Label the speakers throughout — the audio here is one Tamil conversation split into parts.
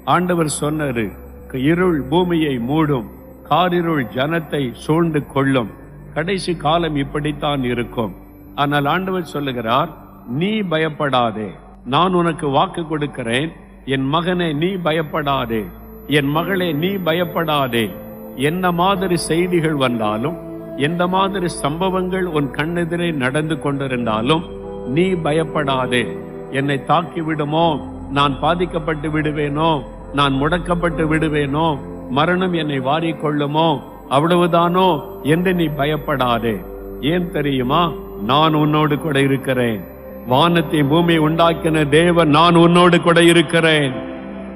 Speaker 1: ஆண்டவர் சொன்னாரு, இருள் பூமியை மூடும், காரிருள் ஜனத்தை சூழ்ந்து கொள்ளும், கடைசி காலம் இப்படித்தான் இருக்கும். ஆனால் ஆண்டவர் சொல்லுகிறார், நீ பயப்படாதே, நான் உனக்கு வாக்கு கொடுக்கிறேன். என் மகனே நீ பயப்படாதே, என் மகளே நீ பயப்படாதே. என்ன மாதிரி செய்திகள் வந்தாலும், எந்த மாதிரி சம்பவங்கள் உன் கண்ணெதிரே நடந்து கொண்டிருந்தாலும் நீ பயப்படாதே. என்னை தாக்கி விடுமோ, நான் பாதிக்கப்பட்டு விடுவேனோ, நான் முடக்கப்பட்டு விடுவேனோ, மரணம் என்னை வாரிக்கொள்ளுமோ, அவ்வளவுதானோ என்று நீ பயப்படாதே. ஏன் தெரியுமா? நான் உன்னோடு கூட இருக்கிறேன். வானத்தை பூமி உண்டாக்கின தேவன் நான் உன்னோடு கூட இருக்கிறேன்.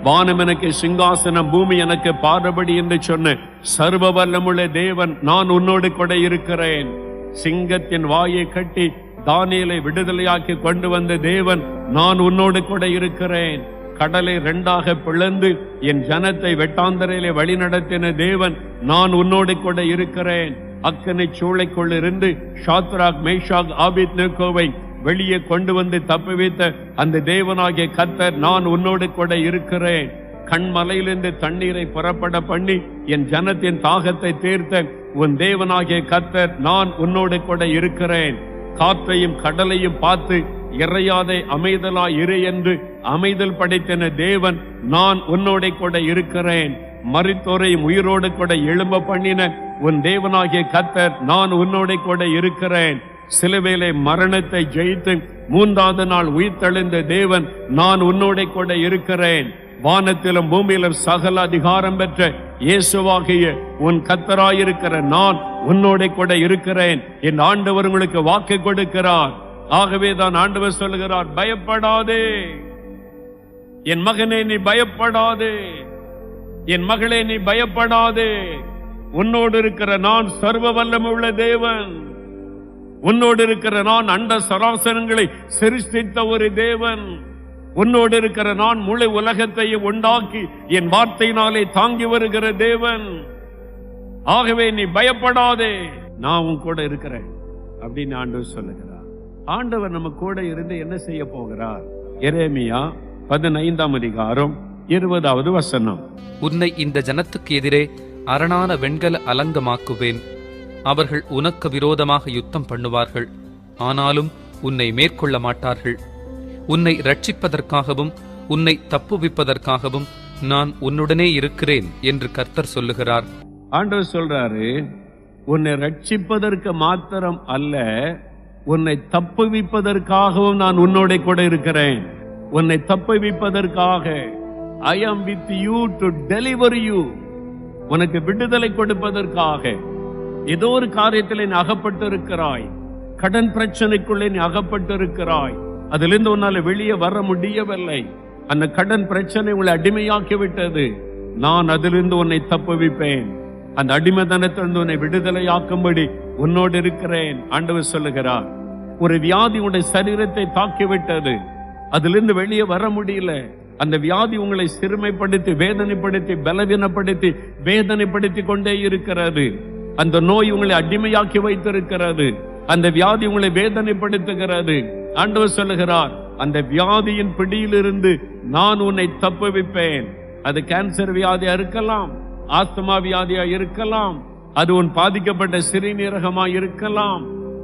Speaker 1: வானம் எனக்கு சிங்காசனம், பூமி எனக்கு பாதபடி என்று சொன்ன சர்வ வல்லமுள்ள தேவன் நான் உன்னோடு கூட இருக்கிறேன். சிங்கத்தின் வாயை கட்டி தானியேலை விடுதலையாக்கி கொண்டு வந்த தேவன் நான் உன்னோடு கூட இருக்கிறேன். கடலை 2ஆக பிளந்து என் ஜனத்தை வெட்டாந்தரையிலே வழி நடத்தின தேவன் நான் உன்னோடு கூட இருக்கிறேன். அக்கனை சூளைக்குள் இருந்து ஷாத்ராக், மேஷாக், ஆபேத்நேகோவை வெளியே கொண்டு வந்து தப்புவித்த அந்த தேவனாகிய கர்த்தர் நான் உன்னோடு கூட இருக்கிறேன். கண்மலையிலிருந்து தண்ணீரை புறப்பட பண்ணி என் ஜனத்தின் தாகத்தை தீர்த்த உன் தேவனாகிய கர்த்தர் நான் உன்னோடு கூட இருக்கிறேன். காற்றையும் கடலையும் பார்த்து இறையாதே அமைதலாய் இரு என்று அமைதல் படைத்தன தேவன் நான் உன்னோட கூட இருக்கிறேன். மரித்தோரையும் உயிரோடு கூட எழும்ப பண்ணின உன் தேவனாகிய கர்த்தர் நான் உன்னோட கூட இருக்கிறேன். சிலுவையிலே மரணத்தை ஜெயித்து 3வது நாள் உயிர்த்தெழுந்த தேவன் நான் உன்னோட கூட இருக்கிறேன். வானத்திலும் பூமியிலும் சகல அதிகாரம் பெற்ற இயேசுவாகிய உன் கர்த்தராயிருக்கிற நான் உன்னோட கூட இருக்கிறேன். என் ஆண்டவர் உங்களுக்கு வாக்கு கொடுக்கிறார். ஆகவே தான் ஆண்டவர் சொல்லுகிறார், பயப்படாதே என் மகனே, நீ பயப்படாதே, என் மகளே நீ பயப்படாதே. உன்னோடு இருக்கிற நான் சர்வ வல்லமுள்ள தேவன். உன்னோடு இருக்கிற நான் அண்ட சராசரங்களை சிருஷ்டித்த ஒரு தேவன். உன்னோடு இருக்கிற நான் முழு உலகத்தையும் உண்டாக்கி என் வார்த்தையினாலே தாங்கி வருகிற தேவன். ஆகவே நீ பயப்படாதே, நான் உன் கூட இருக்கிறேன் அப்படின்னு ஆண்டவர் சொல்லுகிறார். ஆண்டவர் நம்ம கூட இருந்து என்ன செய்ய போகிறார்? எரேமியா 15ஆம் அதிகாரம் 20வது வசனம்.
Speaker 2: உன்னை இந்த ஜனத்துக்கு எதிரே அரணான வெண்கல அலங்கமாக்குவேன். அவர்கள் உனக்கு விரோதமாக யுத்தம் பண்ணுவார்கள், ஆனாலும் உன்னை மேற்கொள்ள மாட்டார்கள். உன்னை ரட்சிப்பதற்காகவும் உன்னை தப்புவிப்பதற்காகவும் நான் உன்னுடனே இருக்கிறேன் என்று கர்த்தர் சொல்லுகிறார்.
Speaker 1: ஆண்டவர் சொல்றாரு, உன்னை ரட்சிப்பதற்கு மாத்திரம் அல்ல, உன்னை தப்புவிப்பதற்காகவும் நான் உன்னோட கூட இருக்கிறேன். உன்னை தப்புவிப்பதற்காக I am with you to deliver you. உனக்கு விடுதலை கொடுப்பதற்காக. ஏதோ ஒரு காரியத்தில் நீ அகப்பட்டிருக்கிறாய், கடன் பிரச்சனைக்குள்ளே நீ அகப்பட்டிருக்கிறாய், அதிலிருந்து உன்னால வெளியே வர முடியவில்லை. அந்த கடன் பிரச்சனை உங்களை அடிமையாக்கி விட்டது. நான் அதிலிருந்து உன்னை தப்புவிப்பேன். அந்த அடிமைத்தனத்திலிருந்து உன்னை விடுதலையாக்கும்படி உன்னோடு இருக்கிறேன் ஆண்டவர் சொல்லுகிறார். ஒரு வியாதி உன்னுடைய சரீரத்தை தாக்கிவிட்டது, அதிலிருந்து வெளியே வர முடியல. அந்த வியாதி உங்களை சிறுமைப்படுத்தி வேதனைப்படுத்தி பலவீனப்படுத்தி வேதனைப்படுத்தி கொண்டே இருக்கிறது. அந்த நோய் உங்களை அடிமையாக்கி வைத்திருக்கிறது. அந்த வியாதி உங்களை வேதனைப்படுத்துகிறது. ஆண்டவர் சொல்லுகிறார், அந்த வியாதியின் பிடியிலிருந்து நான் உன்னை தப்புவிப்பேன். அது கேன்சர் வியாதியா இருக்கலாம், ஆஸ்துமா வியாதியா இருக்கலாம், அது உன் பாதிக்கப்பட்ட சிறுநீரகமா இருக்கலாம்,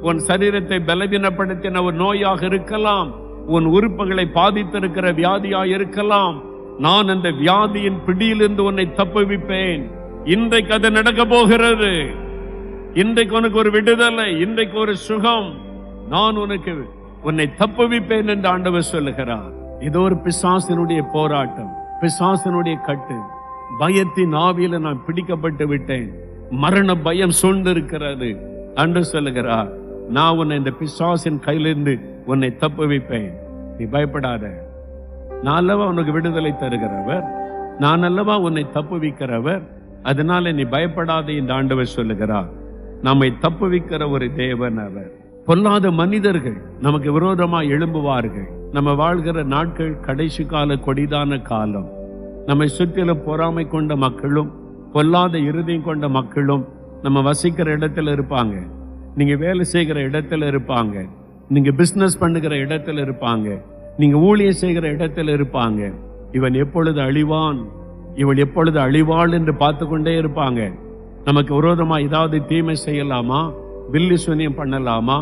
Speaker 1: உன் சரீரத்தை பலவீனப்படுத்தின ஒரு நோயாக இருக்கலாம், உன் உறுப்புகளை பாதித்திருக்கிற வியாதியா இருக்கலாம். நான் அந்த வியாதியின் பிடியிலிருந்து உன்னை தப்புவிப்பேன். இன்றைக்கு அது நடக்க போகிறது. இன்றைக்கு உனக்கு ஒரு விடுதலை, இன்றைக்கு ஒரு சுகம். நான் உனக்கு உன்னை தப்புவிப்பேன் என்று ஆண்டவர் சொல்லுகிறார். இது ஒரு பிசாசினுடைய போராட்டம், பிசாசினுடைய கட்டு. பயத்தின் ஆவியில நான் பிடிக்கப்பட்டு விட்டேன், மரண பயம் சூழ்ந்திருக்கிறது. அன்று சொல்லுகிறார், நான் உன்னை இந்த பிசாசின் கையிலிருந்து உன்னை தப்புவிப்பேன். நீ பயப்படாத, நான் அல்லவா உனக்கு விடுதலை தருகிறவர், நான் அல்லவா உன்னை தப்புவிக்கிறவர். அதனால நீ பயப்படாதே என்று ஆண்டவர் சொல்லுகிறார். நம்மை தப்புவிக்கிற ஒரு தேவன் அவர். பொல்லாத மனிதர்கள் நமக்கு விரோதமாக எழும்புவார்கள். நம்ம வாழ்கிற நாட்கள் கடைசி கால கொடிதான காலம். நம்மை சுற்றிலும் பொறாமை கொண்ட மக்களும் பொல்லாத இருதயம் கொண்ட மக்களும் நம்ம வசிக்கிற இடத்துல இருப்பாங்க, நீங்க வேலை செய்கிற இடத்துல இருப்பாங்க, நீங்க பிசினஸ் பண்ணுகிற இடத்துல இருப்பாங்க, நீங்க ஊழியம் செய்கிற இடத்துல இருப்பாங்க. இவன் எப்பொழுது அழிவான், இவள் எப்பொழுது அழிவாள் என்று பார்த்து கொண்டே இருப்பாங்க. நமக்கு விரோதமா ஏதாவது தீமை செய்யலாமா, வில்லி சூனியம் பண்ணலாமா,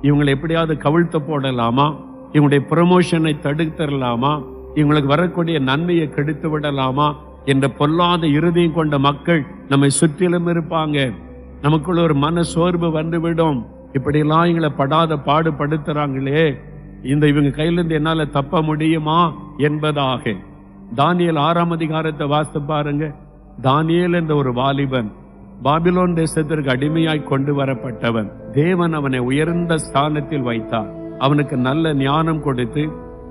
Speaker 1: இவங்களை எப்படியாவது கவிழ்த்து போடலாமா, இவங்களுடைய ப்ரமோஷனை தடுத்தரலாமா, இவங்களுக்கு வரக்கூடிய நன்மையை கெடுத்து விடலாமா என்ற பொல்லாத இறுதியும் கொண்ட மக்கள் நம்மை சுற்றிலும் இருப்பாங்க. நமக்குள்ள ஒரு மன சோர்வு வந்துவிடும். இப்படியெல்லாம் எங்களை படாத பாடுபடுத்துறாங்களே, இவங்க கையிலிருந்து என்னால தப்ப முடியுமா என்பதாக. தானியேல் 6ஆம் அதிகாரத்தை வாசித்து பாருங்க. தானியேல் என்ற ஒரு வாலிபன் பாபிலோன் தேசத்திற்கு அடிமையாய் கொண்டு வரப்பட்டவன். தேவன் அவனை உயர்ந்த ஸ்தானத்தில் வைத்தார். அவனுக்கு நல்ல ஞானம் கொடுத்து,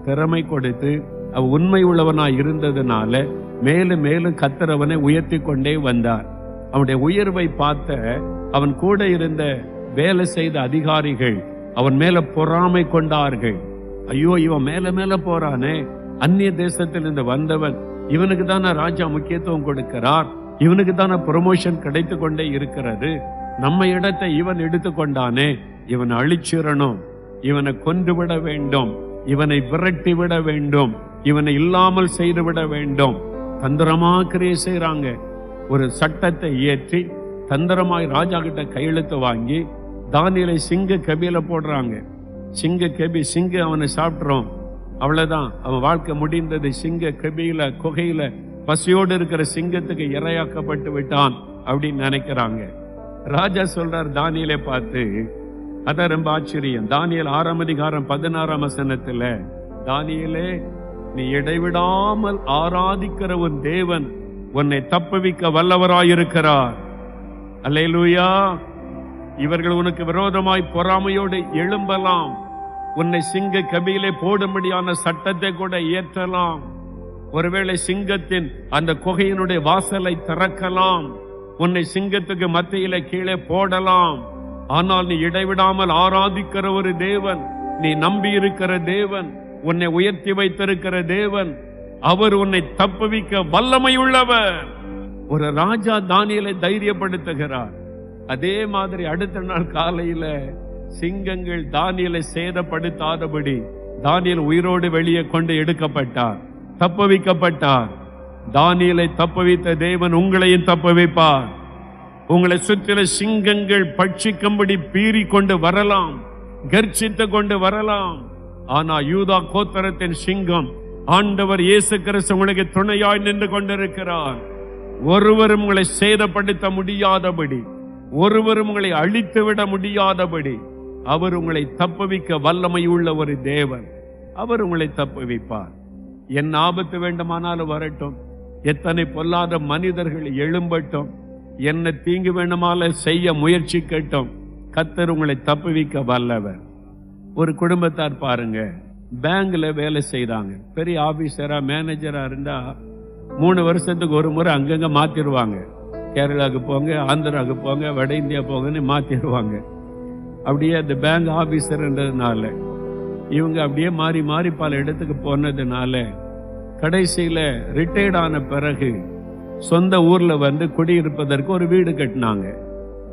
Speaker 1: திறமை கொடுத்து, அவன் உண்மை உள்ளவனாய் இருந்ததுனால மேலும் மேலும் கர்த்தர் அவனை உயர்த்தி கொண்டே வந்தார். அவனுடைய உயர்வை பார்த்த அவன் கூட இருந்த வேலை செய்த அதிகாரிகள் அவன் மேல பொறாமை கொண்டார்கள். ஐயோ, இவன் மேல மேல போறானே, அந்நிய தேசத்திலிருந்து வந்தவன், இவனுக்கு தானே ராஜா முக்கியத்துவம் கொடுக்கிறார், இவனுக்கு தானே ப்ரமோஷன் கிடைத்து கொண்டே இருக்கிறது, நம்ம இடத்தை இவன் எடுத்துக்கொண்டானே, இவனை அழிச்சிடணும், இவனை கொன்று விட வேண்டும், இவனை விரட்டி விட வேண்டும், இவனை இல்லாமல் செய்து விட வேண்டும். தந்திரமா கிரியை செய்யறாங்க. ஒரு சட்டத்தை இயற்றி தந்திரமாய் ராஜா கிட்ட கையெழுத்து வாங்கி தானியேலை சிங்க கபியில போடுறாங்க. சிங்க கபி, சிங்க அவனை சாப்பிட்றோம், அவ்வளவுதான், அவன் வாழ்க்கை முடிந்தது. சிங்க கபியில குகையில பசியோடு இருக்கிற சிங்கத்துக்கு இரையாக்கப்பட்டு விட்டான் அப்படின்னு நினைக்கிறாங்க. ராஜா சொல்றார் தானியேலை பார்த்து, அதான் ரொம்ப ஆச்சரியம். தானியேல் 6ஆம் அதிகாரம் 16ஆம் வசனத்துல, தானியேலே, நீ இடைவிடாமல் ஆராதிக்கிற உன் தேவன் உன்னை தப்புவிக்க வல்லவராயிருக்கிறார். அல்லேலூயா. இவர்கள் உனக்கு விரோதமாய் பொறாமையோடு எழும்பலாம், உன்னை சிங்க கபியிலே போடும்படியான சட்டத்தை கூட இயற்றலாம், ஒருவேளை சிங்கத்தின் அந்த குகையினுடைய வாசலை திறக்கலாம், உன்னை சிங்கத்துக்கு மத்தியில கீழே போடலாம். ஆனால் நீ இடைவிடாமல் ஆராதிக்கிற ஒரு தேவன், நீ நம்பி இருக்கிற தேவன், உன்னை உயர்த்தி வைத்திருக்கிற தேவன், அவர் உன்னை தப்புவிக்க வல்லமை உள்ளவர். ஒரு ராஜா தானியேலை தைரியப்படுத்துகிறார். அதே மாதிரி அடுத்த நாள் காலையில சிங்கங்கள் தானியேலை சேதப்படுத்தாதபடி தானியேல் உயிரோடு வெளியே கொண்டு எடுக்கப்பட்டார், தப்புவிக்கப்பட்டார். தானியேலை தப்புவித்த தேவன் உங்களையும் தப்புவிப்பார். உங்களை சுற்றில சிங்கங்கள் பட்சிக்கும்படி பீறி கொண்டு வரலாம், கர்ஜித்து கொண்டு வரலாம். ஆனா யூதா கோத்திரத்தின் சிங்கம் ஆண்டவர் இயேசு கிறிஸ்து உங்களுக்கு துணையாய் நின்று கொண்டிருக்கிறார். ஒருவரும் உங்களை சேதப்படுத்த முடியாதபடி, ஒருவரும் உங்களை அழித்து விட முடியாதபடி அவர் உங்களை தப்புவிக்க வல்லமை உள்ள ஒரு தேவன். அவர் உங்களை தப்புவிப்பார். என் ஆபத்து வேண்டுமானாலும் வரட்டும், எத்தனை பொல்லாத மனிதர்கள் எழும்பட்டும், என்ன தீங்கு வேண்டுமானாலும் செய்ய முயற்சிக்கட்டும், கர்த்தர் உங்களை தப்புவிக்க வல்லவர். ஒரு குடும்பத்தார் பாருங்க, பேங்க்ல வேலை செய்தாங்க. பெரிய ஆபீசரா மேனேஜரா இருந்தா 3 வருஷத்துக்கு ஒரு முறை அங்கங்க மாத்திடுவாங்க. கேரளாவுக்கு போங்க, ஆந்திராவுக்கு போங்க, வட இந்தியா போங்கன்னு மாத்திடுவாங்க. அப்படியே அந்த பேங்க் ஆபீசர்ன்றதுனால இவங்க அப்படியே மாறி மாறி பல இடத்துக்கு போனதுனால கடைசியில ரிட்டையர்ட் ஆன பிறகு சொந்த ஊர்ல வந்து குடியிருப்பதற்கு ஒரு வீடு கட்டினாங்க.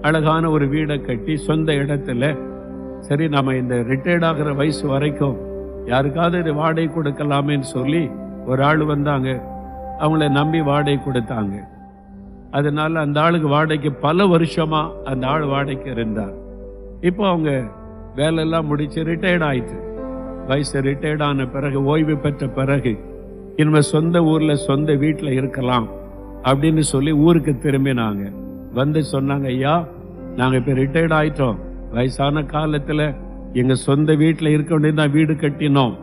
Speaker 1: அழகான ஒரு வீடை கட்டி சொந்த இடத்துல, சரி நம்ம இந்த ரிட்டையர்ட் ஆகிற வயசு வரைக்கும் யாருக்காவது இது வாடகை கொடுக்கலாமேன்னு சொல்லி ஒரு ஆள் வந்தாங்க. அவங்கள நம்பி வாடகை கொடுத்தாங்க. அதனால அந்த ஆளுக்கு வாடகைக்கு பல வருஷமா அந்த ஆள் வாடகைக்கு இருந்தார். இப்போ அவங்க வேலையெல்லாம் முடிச்சு ரிட்டையர்ட் ஆயிட்டு, வயசு ரிட்டையர்ட் ஆன பிறகு, ஓய்வு பெற்ற பிறகு இனிமே சொந்த ஊர்ல சொந்த வீட்டுல இருக்கலாம் அப்படின்னு சொல்லி ஊருக்கு திரும்பினாங்க. வந்து சொன்னாங்க, ஐயா நாங்க இப்ப ரிட்டையர்ட் ஆயிட்டோம், வயசான காலத்துல எங்க சொந்த வீட்டுல இருக்க வேண்டியதான் வீடு கட்டினோம்,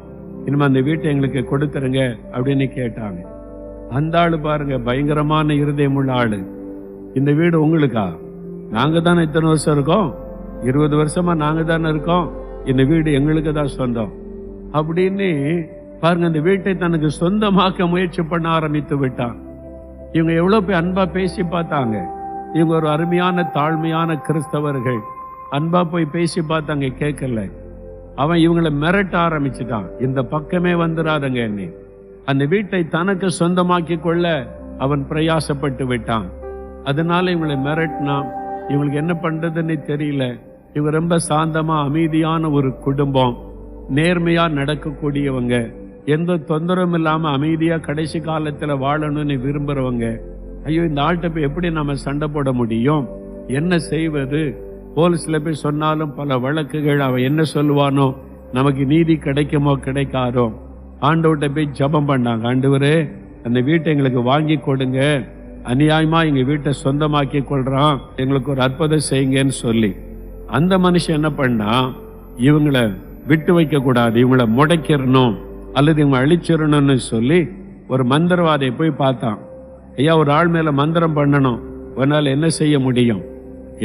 Speaker 1: இனிமே அந்த வீட்டை எங்களுக்கு கொடுத்துருங்க அப்படின்னு கேட்டாங்க. அந்த ஆளு பாருங்க, பயங்கரமான இருதயம் உள்ள ஆளு. இந்த வீடு உங்களுக்கா? நாங்க தானே இத்தனை வருஷம் இருக்கோம், 20 வருஷமா நாங்க தானே இருக்கோம், இந்த வீடு எங்களுக்கு தான் சொந்தம் அப்படின்னு பாருங்க, இந்த வீட்டை தனக்கு சொந்தமாக்க முயற்சி பண்ண ஆரம்பித்து விட்டான். இவங்க எவ்வளவு போய் அன்பா பேசி பார்த்தாங்க. இவங்க ஒரு அருமையான தாழ்மையான கிறிஸ்தவர்கள், அன்பா போய் பேசி பார்த்தாங்க, கேட்கல. அவன் இவங்களை மிரட்ட ஆரம்பிச்சுட்டான், இந்த பக்கமே வந்துடாதங்க என்னை. அந்த வீட்டை தனக்கு சொந்தமாக்கி கொள்ள அவன் பிரயாசப்பட்டு விட்டான். அதனால இவங்களை மிரட்டினான். இவங்களுக்கு என்ன பண்றதுன்னு தெரியல. இவங்க ரொம்ப சாந்தமா அமைதியான ஒரு குடும்பம், நேர்மையா நடக்கக்கூடியவங்க. எந்த தொந்தரவும் இல்லாம அமைதியா கடைசி காலத்துல வாழணும்னு விரும்புறவங்க, ஐயோ இந்த ஆள்கிட்ட போய் எப்படி நாம சண்டை போட முடியும், என்ன செய்வது, போலீஸ்ல போய் சொன்னாலும் பல வழக்குகள், அவன் என்ன சொல்லுவானோ, நமக்கு நீதி கிடைக்குமோ கிடைக்காதோ. ஆண்டவர்கிட்ட போய் ஜெபம் பண்ணாங்க, ஆண்டவரே அந்த வீட்டை எங்களுக்கு வாங்கி கொடுங்க, அநியாயமா எங்க வீட்டை சொந்தமாக்கி கொள்றான், எங்களுக்கு ஒரு அற்புதம் செய்யுங்கன்னு சொல்லி. அந்த மனுஷன் என்ன பண்ணா, இவங்களை விட்டு வைக்க கூடாது, இவங்களை முடக்கிடணும் அல்லது இவங்க அழிச்சிடணும்னு சொல்லி ஒரு மந்திரவாதியை போய் பார்த்தான். ஐயா, ஒரு ஆள் மேல மந்திரம் பண்ணணும், உன்னால என்ன செய்ய முடியும்?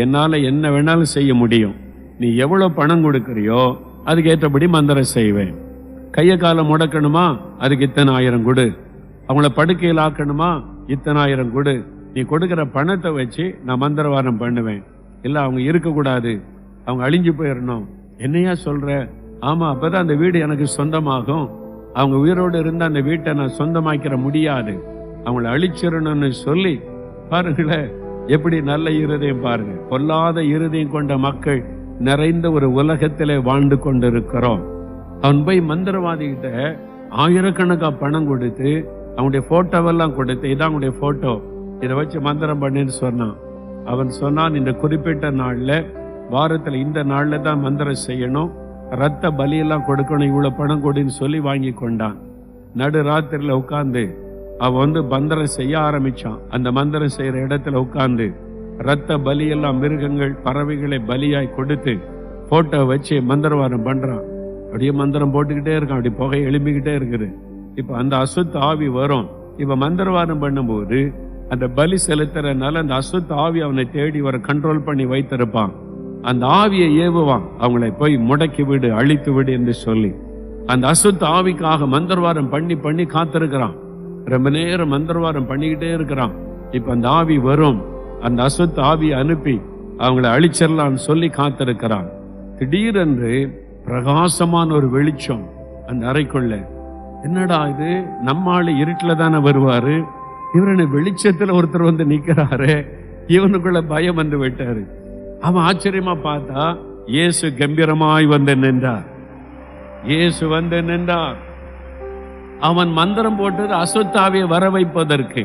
Speaker 1: என்னால என்ன வேணாலும் செய்ய முடியும், நீ எவ்வளவு பணம் கொடுக்கறியோ அதுக்கு ஏற்றபடி மந்திரம் செய்வேன். கைய காலம் முடக்கணுமா, அதுக்கு இத்தனை ஆயிரம் கொடு. அவங்கள படுக்கையில் ஆக்கணுமா, இத்தனை ஆயிரம் கொடு. நீ கொடுக்கிற பணத்தை வச்சு நான் மந்திரவாதம் பண்ணுவேன். இல்ல அவங்க இருக்கக்கூடாது, அவங்க அழிஞ்சு போயிடணும். என்னையா சொல்ற? ஆமா, அப்பதான் அந்த வீடு எனக்கு சொந்தமாகும். அவங்க உயிரோடு இருந்த அந்த வீட்டை நான் சொந்தமாக்கிற முடியாது, அவங்கள அழிச்சிடணும்னு சொல்லி. பாருங்களேன் எப்படி நல்ல இருதயம் பாருங்க. பொல்லாத இருதயம் கொண்ட மக்கள் நிறைந்த ஒரு உலகத்திலே வாழ்ந்து கொண்டிருக்கிறோம். அவன் போய் மந்திரவாதிகிட்ட ஆயிரக்கணக்கா பணம் கொடுத்து அவனுடைய போட்டோவெல்லாம் கொடுத்து, இதான் அவனுடைய போட்டோ, இதை வச்சு மந்திரம் பண்ணின்னு சொன்னான். அவன் சொன்னான், இந்த குறிப்பிட்ட நாள்ல, வாரத்துல இந்த நாள்ல தான் மந்திரம் செய்யணும், ரத்த பலியெல்லாம் கொடுக்கணும், இவ்வளவு பணம் கொடுன்னு சொல்லி வாங்கி கொண்டான். நடு ராத்திரில உட்கார்ந்து அவன் மந்திரம் செய்ய ஆரம்பிச்சான். அந்த மந்திரம் செய்யற இடத்துல உட்கார்ந்து ரத்த பலியெல்லாம் மிருகங்கள் பறவைகளை பலியாய் கொடுத்து போட்டோ வச்சு மந்திரவாதம் பண்றான். அப்படியே மந்திரம் போட்டுக்கிட்டே இருக்கான், அப்படி புகை எழும்பிக்கிட்டே இருக்குது. இப்ப அந்த அசுத்த ஆவி வரும். இப்ப மந்திரவாதம் பண்ணும்போது அந்த பலி செலுத்துறதுனால அந்த அசுத்த ஆவி அவனை தேடி வர கண்ட்ரோல் பண்ணி வைத்திருப்பான். அந்த ஆவியை ஏவுவான், அவங்களை போய் முடக்கி விடு, அழித்து விடு என்று சொல்லி. அந்த அசுத்த ஆவிக்காக மந்திரவாதம் பண்ணி பண்ணி காத்திருக்கிறான். ரொம்ப நேரம் மந்திரவாதம் பண்ணிக்கிட்டே இருக்கிறான். இப்ப அந்த ஆவி வரும், அந்த அசுத்த ஆவியை அனுப்பி அவங்களை அழிச்சிடலான்னு சொல்லி காத்திருக்கிறான். திடீரென்று பிரகாசமான ஒரு வெளிச்சம் அந்த அறைக்குள்ள. என்னடா இது, நம்ம ஆளு இருட்டுல தானே வருவாரு, இவரு வெளிச்சத்துல ஒருத்தர் வந்து நிக்கிறாரு. இவனுக்குள்ள பயம் வந்து விட்டாரு. அவன் ஆச்சரியமா பார்த்தா இயேசு கம்பீரமாய் வந்து நின்றார். இயேசு வந்து நின்றார். அவன் மந்திரம் போட்டது அசுத்தாவியை வர வைப்பதற்கு.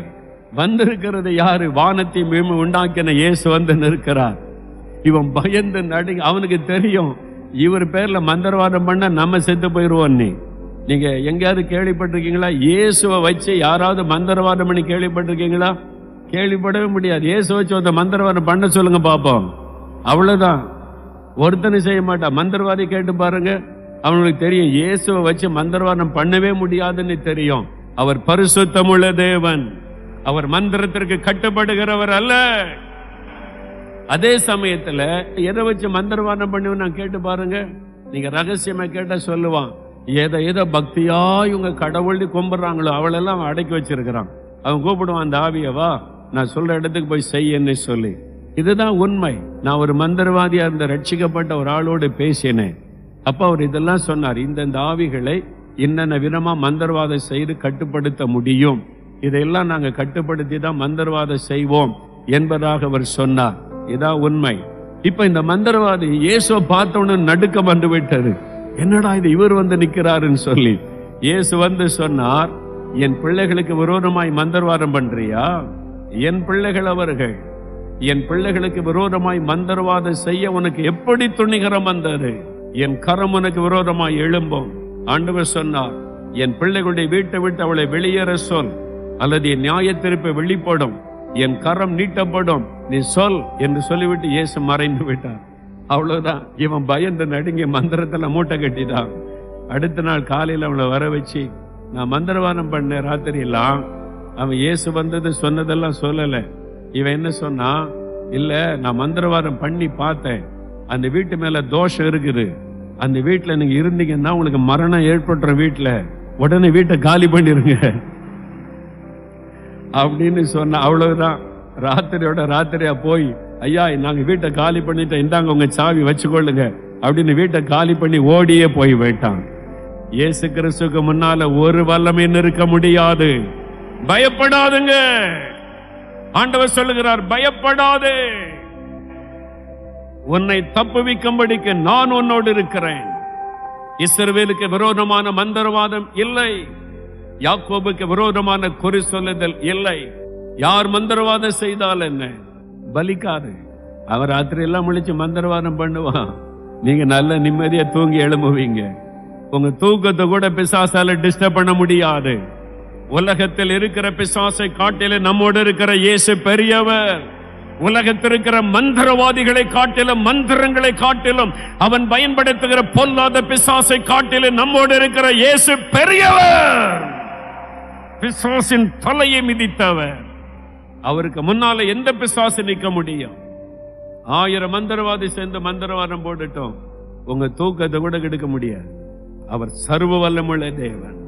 Speaker 1: வந்திருக்கிறது யாரு? வானத்தையும் பூமியையும் உண்டாக்கின இயேசு வந்து நிற்கிறார். இவன் பயந்து நடுங்க. அவனுக்கு தெரியும், இவர் பேர்ல மந்திரவாதம் பண்ண நம்ம செத்து போயிருவோம். நீங்க எங்கேயாவது கேள்விப்பட்டிருக்கீங்களா? இயேசுவை வச்சு யாராவது மந்திரவாதம் பண்ணி கேள்விப்பட்டிருக்கீங்களா? கேள்விப்படவே முடியாது. இயேசு வச்சு ஒரு மந்திரவாதம் பண்ண சொல்லுங்க பாப்போம். அவ்வளவுதான், ஒருத்தனை செய்ய மாட்டான். மந்திரவாதி கேட்டு பாருங்க, அவனுக்கு தெரியும் இயேசுவை வச்சு மந்திரவாதம் பண்ணவே முடியாதுன்னு தெரியும். அவர் பரிசுத்தமுள்ள தேவன், அவர் மந்திரத்திற்கு கட்டுப்படுகிறவர் அல்ல. அதே சமயத்துல எதை வச்சு மந்திரவாதம் பண்ணுவேன் நான் கேட்டு பாருங்க. நீங்க ரகசியமா கேட்டா சொல்லுவான், ஏதோ பக்தியா இவங்க கடவுள் கும்பிடுறாங்களோ அவளெல்லாம் அவன் அடக்கி வச்சிருக்கிறான். அவன் கூப்பிடுவான், அந்த ஆவியவா நான் சொல்ற இடத்துக்கு போய் செய்யன்னு சொல்லி. இதுதான் உண்மை. நான் ஒரு மந்திரவாதியா இருந்த ரட்சிக்கப்பட்ட ஒரு ஆளோடு பேசினேன். அப்ப அவர் இதெல்லாம் சொன்னார், இந்த ஆவிகளை என்னென்ன விதமா மந்திரவாதம் செய்து கட்டுப்படுத்த முடியும், இதையெல்லாம் நாங்க கட்டுப்படுத்தி தான் மந்திரவாதம் செய்வோம் என்பதாக அவர் சொன்னார். இதான் உண்மை. இப்ப இந்த மந்திரவாதி இயேசுவை பார்த்தோன்னு நடுக்கம் வந்து விட்டது. என்னடா இது, இவர் வந்து நிக்கிறாருன்னு சொல்லி. இயேசு வந்து சொன்னார், என் பிள்ளைகளுக்கு விரோதமாய் மந்திரவாதம் பண்றியா? என் பிள்ளைகள் அவர்கள். என் பிள்ளைகளுக்கு விரோதமாய் மந்திரவாதம் செய்ய உனக்கு எப்படி துணிகரம் வந்தது? என் கரம் உனக்கு விரோதமாய் எழும்பும். ஆண்டவர் சொன்னார், என் பிள்ளைகளுடைய வீட்டை விட்டு அவளை வெளியேற சொல், அல்லது என் நியாயத்தீர்ப்பு வெளிப்படும், என் கரம் நீட்டப்படும், நீ சொல் என்று சொல்லிவிட்டு இயேசு மறைந்து விட்டார். அவ்வளவுதான். இவன் பயந்து நடுங்கி மந்திரத்துல மூட்டை கட்டிட்டான். அடுத்த நாள் காலையில் அவளை வர வச்சு, நான் மந்திரவாதம் பண்ண ராத்திரியெல்லாம் அவன் இயேசு வந்தது சொன்னதெல்லாம் சொல்லல. இவன் என்ன சொன்னா, இல்ல நான் மந்திரவாதம் பண்ணி பார்த்தேன், அந்த வீட்டு மேல தோஷம் இருக்குது, அந்த வீட்டுல நீங்க இருந்தீங்கன்னா உங்களுக்கு மரணம் ஏற்படுற வீட்டுல உடனே வீட்டை காலி பண்ணிருங்க அப்படின்னு சொன்ன. அவ்வளவுதான். ராத்திரியோட ராத்திரியா போய், ஐயா நாங்க வீட்டை காலி பண்ணிட்டோம், இந்தாங்க உங்க சாவி வச்சுக்கொள்ளுங்க அப்படின்னு வீட்டை காலி பண்ணி ஓடியே போய் போயிட்டான். இயேசு கிறிஸ்துக்கு முன்னால ஒரு வல்லமை நிற்க முடியாது. பயப்படாதுங்க. ஆண்டவர் சொல்லுகிறார், பயப்படாதே, உன்னை தப்புவிக்கும்படிக்கு நான் உன்னோடு இருக்கிறேன். இஸ்ரவேலுக்கு விரோதமான மந்திரவாதம் இல்லை. யாக்கோபுக்கு விரோதமான குறி சொல்லுதல் இல்லை. யார் மந்திரவாதம் செய்தால் என்ன, பலிக்காது. அவர் ராத்திரி எல்லாம் முழிச்சு மந்திரவாதம் பண்ணுவான். நீங்க நல்ல நிம்மதியா தூங்கி எழும்புவீங்க. உங்க தூக்கத்தை கூட பிசாசால டிஸ்டர்ப் பண்ண முடியாது. உலகத்தில் இருக்கிற பிசாசை காட்டிலும் நம்மோடு இருக்கிற இயேசு பெரியவர். உலகத்தில் இருக்கிற மந்திரவாதிகளை காட்டிலும், மந்திரங்களை காட்டிலும், அவன் பயன்படுத்துகிற பொல்லாத பிசாசை காட்டிலும் நம்மோடு இருக்கிற இயேசு பெரியவர். பிசாசின் தலையை மிதித்தவர். அவருக்கு முன்னால எந்த பிசாசு நிற்க முடியும்? 1000 மந்திரவாதி சேர்ந்து மந்திரவாதம் போட்டுட்டோம், உங்க தூக்கத்தை கூட கெடுக்க முடியாது. அவர் சர்வ வல்லமுள்ள தேவன்.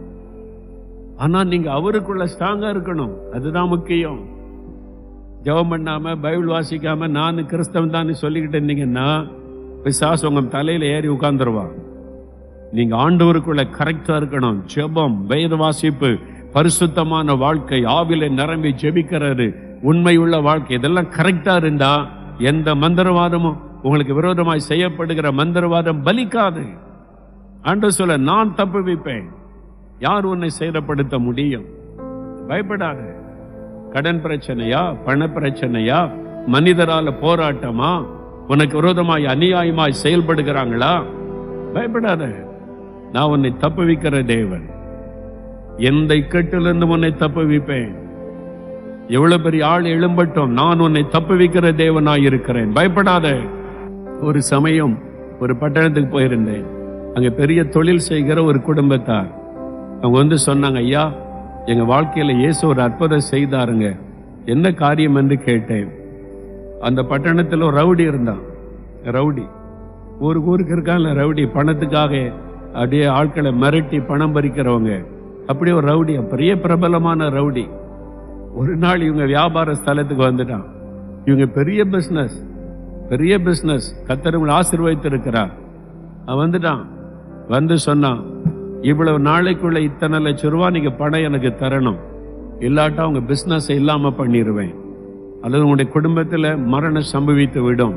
Speaker 1: ஆனா நீங்க அவருக்குள்ள ஸ்ட்ராங்கா இருக்கணும், அதுதான் முக்கியம். ஜெபம் பண்ணாம பைபிள் வாசிக்காம நான் கிறிஸ்தவன் தான் சொல்லிக்கிட்டு இருந்தீங்கன்னா பிசாசு உங்க தலையில ஏறி உட்கார்ந்துருவான். நீங்க ஆண்டவருக்குள்ள கரெக்டா இருக்கணும். ஜெபம், வேத வாசிப்பு, பரிசுத்தமான வாழ்க்கை, ஆவில நிரம்பி ஜெபிக்கிறது, உண்மையுள்ள வாழ்க்கை, இதெல்லாம் கரெக்டா இருந்தா எந்த மந்திரவாதமும், உங்களுக்கு விரோதமாய் செய்யப்படுகிற மந்திரவாதம் பலிக்காது. ஆண்டவர் சொல்ல, நான் தப்பு வைப்பேன், யார் உன்னை சேதப்படுத்த முடியும்? பயப்படாத. கடன் பிரச்சனையா, பண பிரச்சனையா, மனிதரால போராட்டமா, உனக்கு விரோதமாய் அநியாயமாய் செயல்படுகிறாங்களா? பயப்படாத. நான் உன்னை தப்புவிக்கிற தேவன். எந்த இக்கட்டிலிருந்து உன்னை தப்புவிப்பேன். எவ்வளவு பெரிய ஆள் எழும்பட்டும், நான் உன்னை தப்புவிக்கிற தேவனாய் இருக்கிறேன். பயப்படாத. ஒரு சமயம் ஒரு பட்டணத்துக்கு போயிருந்தேன். அங்க பெரிய தொழில் செய்கிற ஒரு குடும்பத்தார் அவங்க வந்து சொன்னாங்க, ஐயா, எங்க வாழ்க்கையில இயேசு ஒரு அற்புதம் செய்தாருங்க. என்ன காரியம் என்று கேட்டேன். அந்த பட்டணத்தில் ஒரு ரவுடி இருந்தான். ரவுடி ஊருக்கு இருக்காங்க. ரவுடி பணத்துக்காக அப்படியே ஆட்களை மிரட்டி பணம் பறிக்கிறவங்க. அப்படியே ஒரு ரவுடி, பெரிய பிரபலமான ரவுடி. ஒரு நாள் இவங்க வியாபார ஸ்தலத்துக்கு வந்துட்டான். இவங்க பெரிய பிசினஸ் கர்த்தர் ஆசீர்வதித்து இருக்கிறார். அவன் வந்துட்டான். வந்து சொன்னான், இவ்வளவு நாளைக்குள்ள இத்தனை லட்சம் ரூபாய் நீங்க பணம் எனக்கு தரணும், இல்லாட்டா உங்க பிசினஸ் இல்லாம பண்ணிடுவேன், அல்லது உங்களுடைய குடும்பத்துல மரணம் சம்பவித்து விடும்.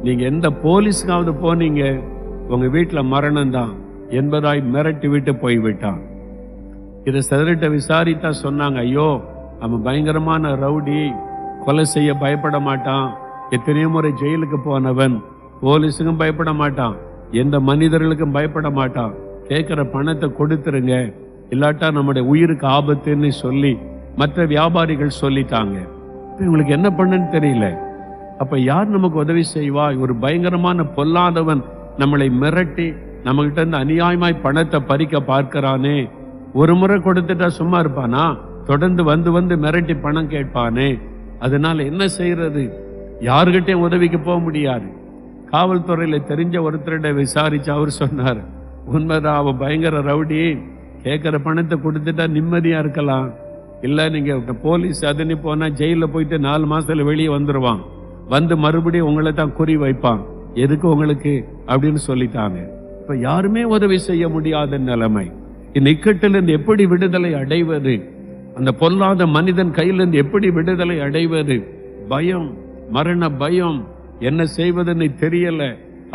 Speaker 1: நீங்க எந்த போலீஸ்க்காவது போனீங்க, உங்க வீட்டுல மரணம் தான் என்பதாய் மிரட்டி விட்டு போய்விட்டான். இதை சிதறிட்ட விசாரித்தா சொன்னாங்க, ஐயோ, அவன் பயங்கரமான ரவுடி, கொலை செய்ய பயப்பட மாட்டான், எத்தனையோ முறை ஜெயிலுக்கு போனவன், போலீஸுக்கும் பயப்பட மாட்டான், எந்த மனிதர்களுக்கும் பயப்பட மாட்டான், கேட்கிற பணத்தை கொடுத்துருங்க, இல்லாட்டா நம்முடைய உயிருக்கு ஆபத்துன்னு சொல்லி மற்ற வியாபாரிகள் சொல்லிட்டாங்க. இவங்களுக்கு என்ன பண்ணுன்னு தெரியல. அப்ப யார் நமக்கு உதவி செய்வா? ஒரு பயங்கரமான பொல்லாதவன் நம்மளை மிரட்டி நம்ம கிட்ட இருந்து அநியாயமாய் பணத்தை பறிக்க பார்க்கிறானே. ஒரு முறை கொடுத்துட்டா சும்மா இருப்பானா? தொடர்ந்து வந்து மிரட்டி பணம் கேட்பானே. அதனால என்ன செய்யறது? யாருகிட்டையும் உதவிக்கு போக முடியாது. காவல்துறையில தெரிஞ்ச ஒருத்தரிட விசாரிச்சு அவர் சொன்னார், உண்மைதான், அவன் பயங்கர ரவுடி, கேட்கிற பணத்தை கொடுத்துட்டா நிம்மதியா இருக்கலாம், இல்ல நீங்க போலீஸ் அதுன்னு போனா ஜெயில போயிட்டு 4 மாசத்துல வெளியே வந்துருவான், வந்து மறுபடியும் உங்களை தான் குறி வைப்பான், எதுக்கு உங்களுக்கு அப்படின்னு சொல்லிட்டாங்க. இப்ப யாருமே உதவி செய்ய முடியாத நிலைமை. இந்த இக்கட்டிலிருந்து எப்படி விடுதலை அடைவது? அந்த பொல்லாத மனிதன் கையிலிருந்து எப்படி விடுதலை அடைவது? பயம், மரண பயம், என்ன செய்வதுன்னு தெரியல.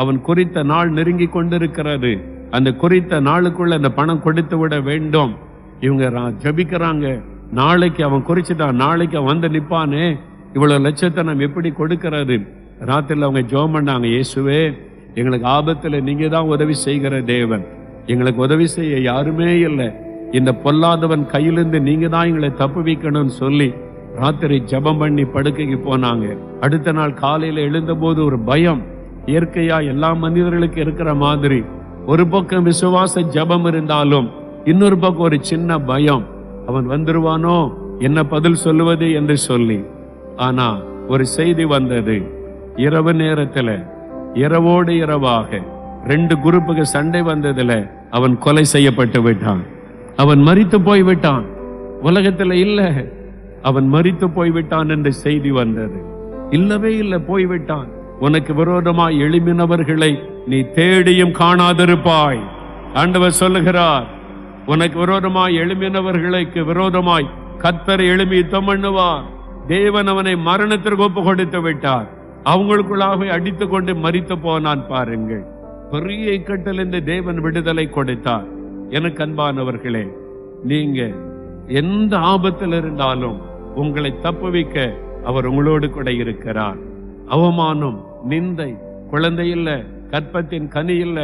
Speaker 1: அவன் குறித்த நாள் நெருங்கி கொண்டிருக்கிறது. அந்த குறித்த நாளுக்குள்ள அந்த பணம் கொடுத்து விட வேண்டும். இவங்க ஜபிக்கிறாங்க, நாளைக்கு அவன் குறிச்சுட்டான், நாளைக்கு அவன் வந்து நிப்பானே, இவ்வளவு லட்சத்தை நம்ம எப்படி கொடுக்கிறது? ராத்திரில அவங்க ஜெபம் பண்ணாங்க, இயேசுவே, எங்களுக்கு ஆபத்துல நீங்க தான் உதவி செய்கிற தேவன், எங்களுக்கு உதவி செய்ய யாருமே இல்லை, இந்த பொல்லாதவன் கையிலிருந்து நீங்க தான் எங்களை தப்பு வைக்கணும்னு சொல்லி ராத்திரி ஜெபம் பண்ணி படுக்கைக்கு போனாங்க. அடுத்த நாள் காலையில எழுந்த போது ஒரு பயம், இயற்கையா எல்லா மனிதர்களுக்கு இருக்கிற மாதிரி. ஒரு பக்கம் விசுவாச ஜெபம் இருந்தாலும் இன்னொரு பக்கம் ஒரு சின்ன பயம், அவன் வந்துருவானோ, என்ன பதில் சொல்லுவது என்று சொல்லி. ஆனா ஒரு செய்தி வந்தது. இரவு நேரத்துல, இரவோடு இரவாக 2 குரூப்புக்கு சண்டை வந்ததுல அவன் கொலை செய்யப்பட்டு விட்டான். அவன் மரித்து போய்விட்டான். உலகத்துல இல்ல, அவன் மரித்து போய்விட்டான் என்ற செய்தி வந்தது. இல்லவே இல்லை, போய்விட்டான். உனக்கு விரோதமாய் எழும்பினவர்களை நீ தேடியும் காணாதிருப்பாய். ஆண்டவர் சொல்லுகிறார், உனக்கு விரோதமாய் எழும்பினவர்களுக்கு விரோதமாய் கர்த்தர் எழும்பி யுத்தம் பண்ணுவார். தேவன் அவனை மரணத்திற்கு ஒப்பு கொடுத்து விட்டார். அவங்களுக்குள்ளாக அடித்து கொண்டு மரித்து போனான். பாருங்கள், பெரிய இக்கட்டிலிருந்து தேவன் விடுதலை கொடுத்தார். எனக்கு அன்பானவர்களே, நீங்க எந்த ஆபத்தில் இருந்தாலும் உங்களை தப்புவிக்க அவர் உங்களோடு கூட இருக்கிறார். அவமானம், நிந்தை, குழந்தை இல்ல, கற்பத்தின் கனி இல்ல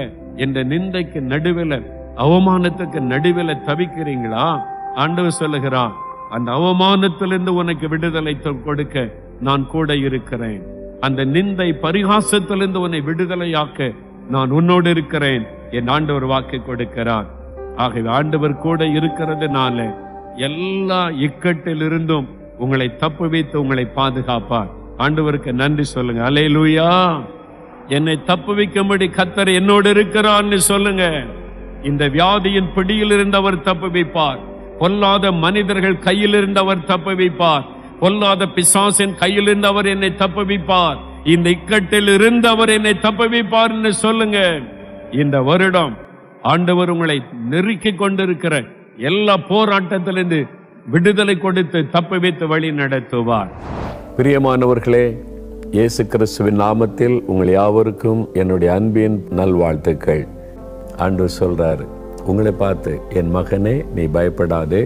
Speaker 1: என்ற நிந்தைக்கு நடுவில், அவமானத்துக்கு நடுவில் தவிக்கிறீங்களா? ஆண்டவர் சொல்லுகிறார், அந்த அவமானத்திலிருந்து உனக்கு விடுதலை கொடுக்க நான் கூட இருக்கிறேன். அந்த நிந்தை பரிகாசத்திலிருந்து உன்னை விடுதலையாக்க நான் உன்னோடு இருக்கிறேன் என் ஆண்டவர் வாக்கு கொடுக்கிறார். ஆகவே ஆண்டவர் கூட இருக்கிறதுனால எல்லா இக்கட்டிலிருந்தும் உங்களை தப்புவித்து உங்களை பாதுகாப்பார். ஆண்டவருக்கு நன்றி சொல்லுங்க. அல்லேலூயா. என்னை தப்புவிக்கும்படி கர்த்தர் என்னோடு இருக்கிறார்னு சொல்லுங்க. இந்த வியாதியின் பிடியில் இருந்து அவர் தப்புவிப்பார். பொல்லாத மனிதர்கள் கையில் இருந்து அவர் தப்புவிப்பார். பொல்லாத பிசாசின் கையில் இருந்து அவர் என்னை தப்புவிப்பார். இந்த இக்கட்டில் இருந்து அவர் என்னை தப்புவிப்பார் சொல்லுங்க. இந்த வருடம் ஆண்டவர் உங்களை நெருக்கி கொண்டிருக்கிற எல்லா போராட்டத்திலிருந்து விடுதலை கொடுத்து தப்புவித்து வழி நடத்துவார்.
Speaker 3: பிரியமானவர்களே, இயேசு கிறிஸ்துவின் நாமத்தில் உங்கள் யாவருக்கும் என்னுடைய அன்பின் நல்வாழ்த்துக்கள். ஆண்டவர் சொல்றாரு உங்களை பார்த்து, என் மகனே நீ பயப்படாதே,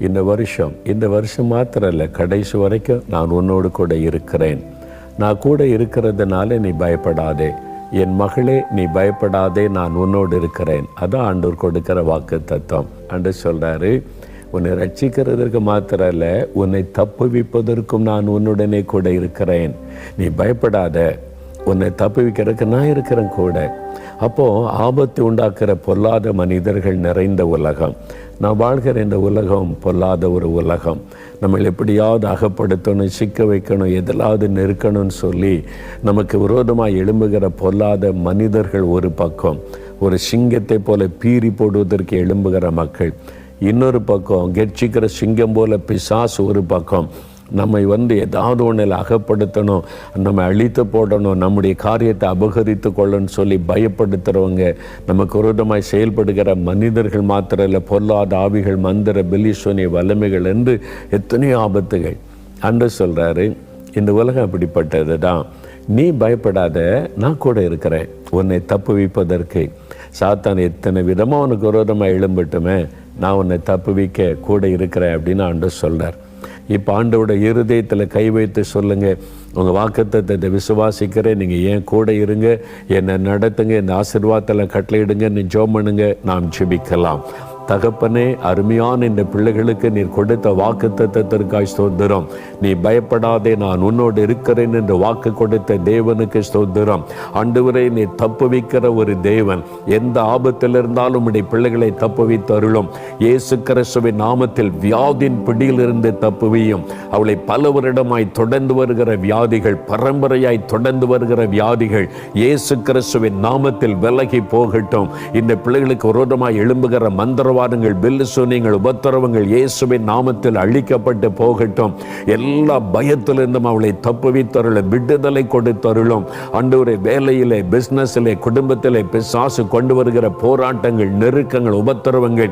Speaker 3: இந்த வருஷம் மாத்திரம் இல்லை, கடைசி வரைக்கும் நான் உன்னோடு கூட இருக்கிறேன். நான் கூட இருக்கிறதுனால நீ பயப்படாதே. என் மகளே நீ பயப்படாதே, நான் உன்னோடு இருக்கிறேன். அதான் ஆண்டவர் கொடுக்கிற வாக்கு தத்துவம். ஆண்டவர் சொல்றாரு, உன்னை ரட்சிக்கிறதற்கு மாத்திரம் இல்லை, உன்னை தப்புவிப்பதற்கும் நான் உன்னுடனே கூட இருக்கிறேன். நீ பயப்படாத, உன்னை தப்புவிக்கிறதுக்கு நான் இருக்கிறேன் கூட. அப்போ ஆபத்து உண்டாக்குற பொல்லாத மனிதர்கள் நிறைந்த உலகம், நான் வாழ்கிற இந்த உலகம் பொல்லாத ஒரு உலகம். நம்மளை எப்படியாவது அகப்படுத்தணும், சிக்க வைக்கணும், எதிலாவது நெருக்கணும்னு சொல்லி நமக்கு விரோதமாக எழும்புகிற பொல்லாத மனிதர்கள் ஒரு பக்கம், ஒரு சிங்கத்தை போல பீறி போடுவதற்கு எழும்புகிற மக்கள் இன்னொரு பக்கம், கெர்ச்சிக்கிற சிங்கம் போல பிசாசு ஒரு பக்கம், நம்மை ஏதாவது ஒன்றில் அகப்படுத்தணும், நம்ம அழித்து போடணும், நம்முடைய காரியத்தை அபகரித்து கொள்ளணும்னு சொல்லி பயப்படுத்துகிறவங்க, நமக்கு விரோதமாய் செயல்படுகிற மனிதர்கள் மாத்திரம் இல்லை, பொல்லாத ஆவிகள், மந்திர பெலிசோனிய வல்லமைகள் என்று எத்தனையோ ஆபத்துகள். ஆண்டவர் சொல்கிறாரு, இந்த உலகம் அப்படிப்பட்டது தான், நீ பயப்படாத, நான் கூட இருக்கிறேன் உன்னை தப்புவிப்பதற்கு. சாத்தான் எத்தனை விதமாக உனக்கு விரோதமாக எழும்பட்டுமே, நான் உன்னை தப்புவிக்க கூட இருக்கிறேன் அப்படின்னு ஆண்டவர் சொல்கிறார். இப்போ ஆண்டோட இருதயத்தில் கை வைத்து சொல்லுங்க, உங்கள் வாக்குத்தத்தத்தை விசுவாசிக்கிறேன், நீங்கள் ஏன் கூட இருங்க, என்னை நடத்துங்க, இந்த ஆசீர்வாதத்தில் கட்டளையிடுங்க, நீ ஜெபம் பண்ணுங்க, நாம் ஜெபிக்கலாம். தகப்பனே, அருமையான இந்த பிள்ளைகளுக்கு நீர் கொடுத்த வாக்கு தத்தத்திற்காய் ஸ்தோத்திரம். நீ பயப்படாதே, நான் உன்னோடு இருக்கிறேன் என்று வாக்கு கொடுத்த தேவனுக்கு ஸ்தோத்திரம். ஆண்டவரே, நீ தப்புவிக்கிற ஒரு தேவன், எந்த ஆபத்தில் இருந்தாலும் உடைய பிள்ளைகளை தப்புவித்து அருளும். இயேசு கிறிஸ்துவின் நாமத்தில் வியாதியின் பிடியிலிருந்து தப்புவியும். அவளை பல வருடமாய் தொடர்ந்து வருகிற வியாதிகள், பரம்பரையாய் தொடர்ந்து வருகிற வியாதிகள் இயேசு கிறிஸ்துவின் நாமத்தில் விலகி போகட்டும். இந்த பிள்ளைகளுக்கு விரோதமாய் எழும்புகிற மந்திரவாதங்கள், பெல்லிசோனியங்கள், உபத்திரவங்கள் இயேசுவின் நாமத்தில் அழிக்கப்பட்டு போகட்டும். எல்லா பயத்திலிருந்தும் அவளை தப்புவித்தருளும், விடுதலை கொடுத்தருளும். ஆண்டவரே, வேலையிலே, பிசினஸிலே, குடும்பத்திலே பிசாசு கொண்டு வருகிற போராட்டங்கள், நெருக்கங்கள், உபத்திரவங்கள்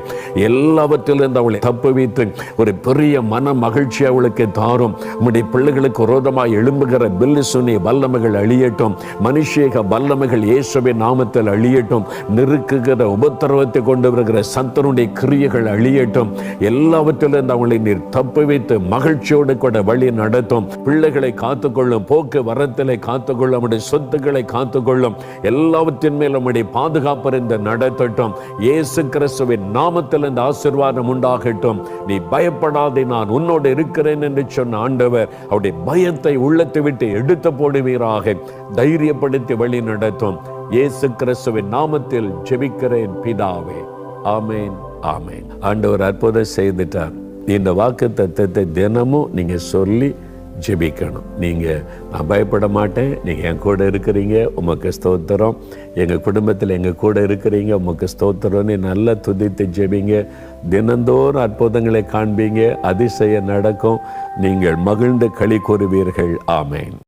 Speaker 3: எல்லாவற்றிலிருந்து அவளை தப்புவித்து ஒரு பெரிய மன மகிழ்ச்சி அவளுக்கு தாரும். உம்முடைய பிள்ளைகளுக்கு விரோதமாய் எழும்புகிற பெல்லிசோனிய வல்லமைகள் அழியட்டும். மனுஷேக வல்லமைகள் இயேசுவின் நாமத்தில் அழியட்டும். நெருக்குகிற உபத்திரவத்தை கொண்டு வருகிற சந்தனுடைய கிரியைகள் அழியட்டும். எல்லாவற்றிலிருந்து அவங்களை நீர் தப்பு வைத்து மகிழ்ச்சியோடு கூட வழி நடத்தும். பிள்ளைகளை காத்துக்கொள்ளும், போக்கு வரத்திலே காத்துக்கொள்ளும், நம்முடைய சொத்துக்களை காத்துக்கொள்ளும். எல்லாவற்றின் மேல் நம்முடைய பாதுகாப்பு நடத்தட்டும். இயேசு கிறிஸ்துவின் நாமத்தில் இந்த ஆசீர்வாதம் உண்டாகட்டும். நீ பயப்படாதே, நான் உன்னோடு இருக்கிறேன் என்று சொன்ன ஆண்டவர் அவருடைய பயத்தை உள்ளத்தை விட்டு எடுத்து போடுவீராக. தைரியப்படுத்தி வழி நடத்தும். இயேசு கிறிஸ்துவின் நாமத்தில் ஜெபிக்கிறேன் பிதாவே, ஆமேன், ஆமேன். ஆண்டவர் அற்புதம் செய்துட்டார். இந்த வாக்கு தத்தத்தை தினமும் நீங்க சொல்லி ஜெபிக்கணும். நீங்க, நான் பயப்பட மாட்டேன், நீங்க என் கூட இருக்கிறீங்க, உமக்கு ஸ்தோத்திரம், எங்க குடும்பத்தில் எங்க கூட இருக்கிறீங்க, உமக்கு ஸ்தோத்திரம்னு நல்லா துதித்து ஜெபிங்க. தினந்தோறும் அற்புதங்களை காண்பீங்க, அதிசயம் நடக்கும். நீங்கள் மகிழ்ந்து களி கூறுவீர்கள். ஆமேன்.